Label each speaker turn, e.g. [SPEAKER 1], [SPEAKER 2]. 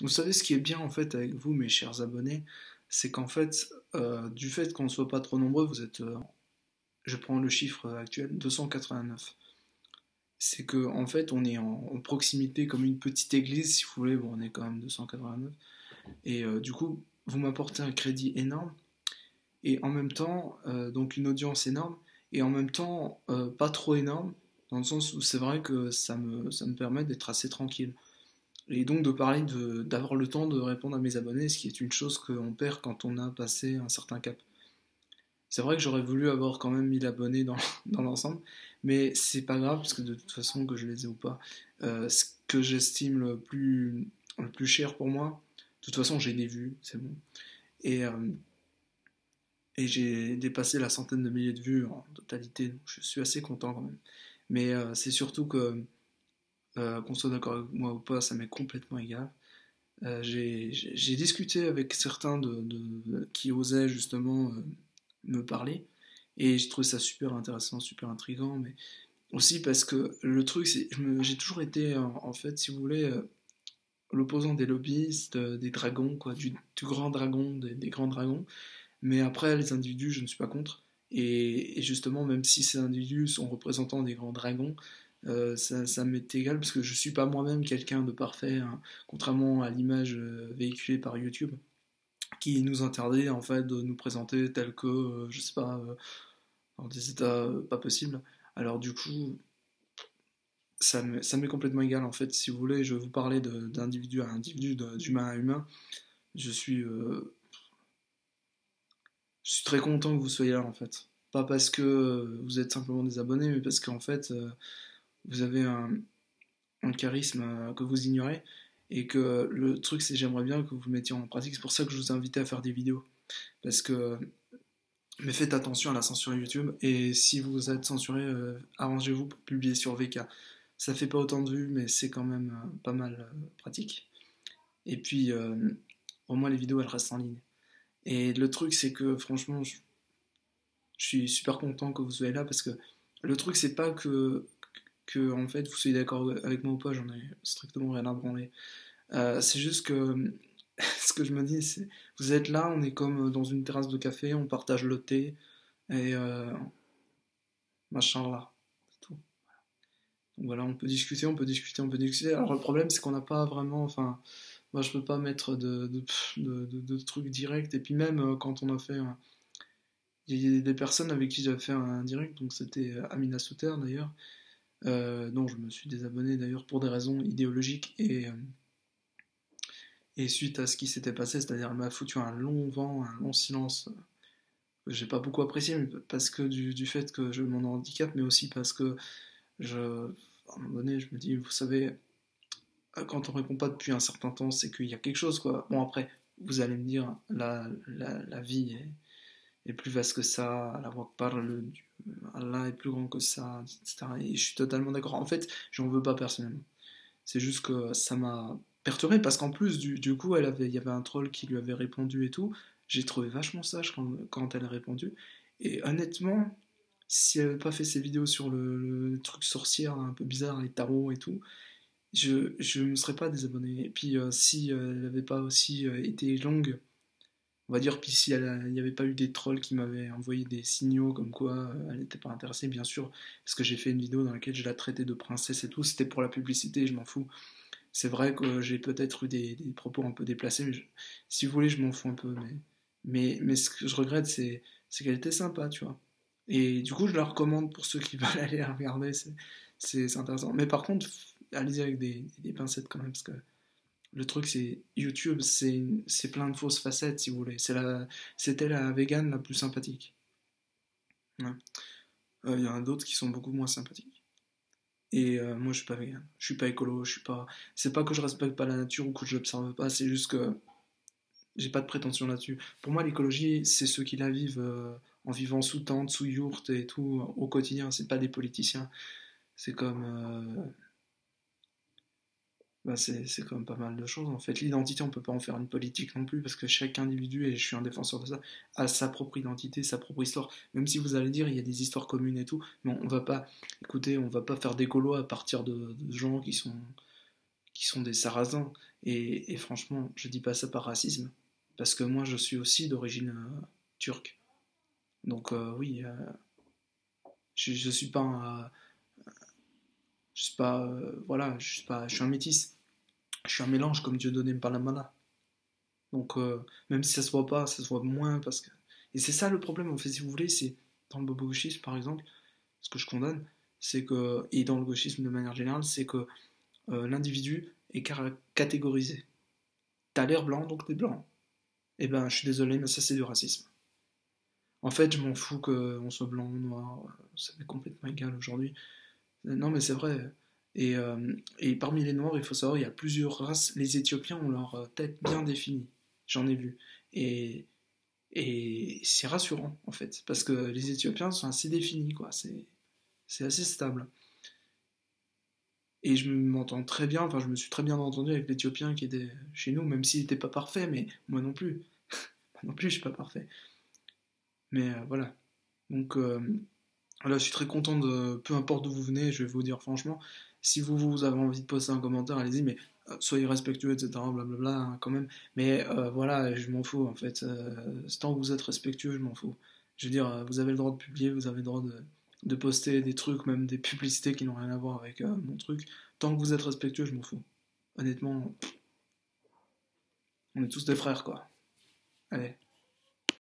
[SPEAKER 1] Vous savez ce qui est bien en fait avec vous, mes chers abonnés, c'est qu'en fait, du fait qu'on ne soit pas trop nombreux, vous êtes, je prends le chiffre actuel, 289. C'est que en fait, on est en proximité comme une petite église, si vous voulez. Bon, on est quand même 289. Et du coup, vous m'apportez un crédit énorme et en même temps, donc une audience énorme et en même temps, pas trop énorme, dans le sens où c'est vrai que ça me permet d'être assez tranquille. Et donc de parler d'avoir le temps de répondre à mes abonnés, ce qui est une chose qu'on perd quand on a passé un certain cap. C'est vrai que j'aurais voulu avoir quand même 1000 abonnés dans l'ensemble, mais c'est pas grave parce que de toute façon que je les ai ou pas, ce que j'estime le plus cher pour moi, de toute façon j'ai des vues, c'est bon. Et, euh, et j'ai dépassé la centaine de milliers de vues en totalité, donc je suis assez content quand même. Mais c'est surtout que, qu'on soit d'accord avec moi ou pas, ça m'est complètement égal. J'ai discuté avec certains qui osaient justement me parler et je trouve ça super intéressant, super intriguant, mais aussi parce que le truc, c'est j'ai toujours été en fait, si vous voulez, l'opposant des lobbyistes, des dragons, quoi, du grand dragon, des grands dragons. Mais après, les individus, je ne suis pas contre. Et justement, même si ces individus sont représentants des grands dragons, ça m'est égal parce que je suis pas moi-même quelqu'un de parfait, hein, contrairement à l'image véhiculée par YouTube, qui nous interdit en fait de nous présenter tel que, je sais pas, dans des états pas possibles. Alors du coup, ça m'est complètement égal en fait. Si vous voulez, je vais vous parler d'individu à individu, d'humain à humain. Je suis, euh, je suis très content que vous soyez là en fait. Pas parce que vous êtes simplement des abonnés, mais parce qu'en fait, vous avez un charisme que vous ignorez. Et que le truc, c'est j'aimerais bien que vous le mettiez en pratique. C'est pour ça que je vous ai invité à faire des vidéos. Parce que, mais faites attention à la censure YouTube. Et si vous êtes censuré, arrangez-vous pour publier sur VK. Ça fait pas autant de vues, mais c'est quand même pas mal pratique. Et puis, au moins les vidéos, elles restent en ligne. Et le truc, c'est que franchement, je suis super content que vous soyez là parce que le truc, c'est pas que en fait, vous soyez d'accord avec moi ou pas, j'en ai strictement rien à branler. C'est juste que ce que je me dis, c'est vous êtes là, on est comme dans une terrasse de café, on partage le thé et machin là. C'est tout. Donc voilà, on peut discuter, on peut discuter, on peut discuter. Alors le problème, c'est qu'on n'a pas vraiment. Enfin, moi, je peux pas mettre de trucs directs. Et puis même quand on a fait. Il y a des personnes avec qui j'avais fait un direct, donc c'était Amina Souter d'ailleurs, dont je me suis désabonné d'ailleurs pour des raisons idéologiques et suite à ce qui s'était passé, c'est-à-dire elle m'a foutu un long vent, un long silence que j'ai pas beaucoup apprécié, mais parce que du fait que je m'en handicap, mais aussi parce que à un moment donné, je me dis, vous savez, quand on répond pas depuis un certain temps, c'est qu'il y a quelque chose, quoi. Bon, après, vous allez me dire, la vie est plus vaste que ça, Allah parle, Allah est plus grand que ça, etc. Et je suis totalement d'accord. En fait, j'en veux pas personnellement. C'est juste que ça m'a perturbé parce qu'en plus, du coup, il y avait un troll qui lui avait répondu et tout. J'ai trouvé vachement sage quand elle a répondu. Et honnêtement, si elle avait pas fait ses vidéos sur le truc sorcière un peu bizarre, les tarots et tout, je me serais pas désabonné. Et puis, si elle avait pas aussi été longue, on va dire, puis si il n'y avait pas eu des trolls qui m'avaient envoyé des signaux comme quoi elle n'était pas intéressée, bien sûr, parce que j'ai fait une vidéo dans laquelle je la traitais de princesse et tout, c'était pour la publicité, je m'en fous. C'est vrai que j'ai peut-être eu des propos un peu déplacés, mais si vous voulez, je m'en fous un peu. Mais ce que je regrette, c'est qu'elle était sympa, tu vois. Et du coup, je la recommande pour ceux qui veulent aller la regarder, c'est intéressant. Mais par contre, allez-y avec des pincettes quand même, parce que le truc, c'est YouTube, c'est plein de fausses facettes, si vous voulez. C'était la vegan la plus sympathique. Ouais. Il y en a d'autres qui sont beaucoup moins sympathiques. Et moi, je suis pas vegan. Je suis pas écolo. Je suis pas. C'est pas que je respecte pas la nature ou que je l'observe pas. C'est juste que j'ai pas de prétention là-dessus. Pour moi, l'écologie, c'est ceux qui la vivent en vivant sous tente, sous yourte et tout au quotidien. C'est pas des politiciens. C'est comme bah c'est quand même pas mal de choses en fait. L'identité, on peut pas en faire une politique non plus parce que chaque individu, et je suis un défenseur de ça, a sa propre identité, sa propre histoire. Même si vous allez dire il y a des histoires communes et tout, mais on va pas, écoutez, on va pas faire d'écolo à partir de gens qui sont des Sarrasins. Et franchement, je dis pas ça par racisme, parce que moi je suis aussi d'origine turque. Donc oui, je suis pas je suis pas voilà, je suis un métis. Je suis un mélange comme Dieudonné Mpalamala. Donc même si ça se voit pas, ça se voit moins parce que et c'est ça le problème en fait si vous voulez, c'est dans le bobo-gauchisme par exemple, ce que je condamne, c'est que et dans le gauchisme de manière générale, c'est que l'individu est catégorisé. T'as l'air blanc donc t'es blanc. Eh ben je suis désolé mais ça c'est du racisme. En fait, je m'en fous qu'on soit blanc ou noir, ça m'est complètement égal aujourd'hui. Non, mais c'est vrai. Et parmi les Noirs, il faut savoir, il y a plusieurs races. Les Éthiopiens ont leur tête bien définie. J'en ai vu. Et, et c'est rassurant, en fait. Parce que les Éthiopiens sont assez définis, quoi. C'est assez stable. Et je m'entends très bien, enfin, je me suis très bien entendu avec l'Éthiopien qui était chez nous, même s'il n'était pas parfait, mais moi non plus. Moi non plus, je suis pas parfait. Mais voilà. Donc, là, je suis très content de. Peu importe d'où vous venez, je vais vous dire franchement, si vous avez envie de poster un commentaire, allez-y, mais soyez respectueux, etc. Blablabla, hein, quand même. Mais voilà, je m'en fous en fait. Tant que vous êtes respectueux, je m'en fous. Je veux dire, vous avez le droit de publier, vous avez le droit de poster des trucs, même des publicités qui n'ont rien à voir avec mon truc. Tant que vous êtes respectueux, je m'en fous. Honnêtement, on est tous des frères, quoi. Allez.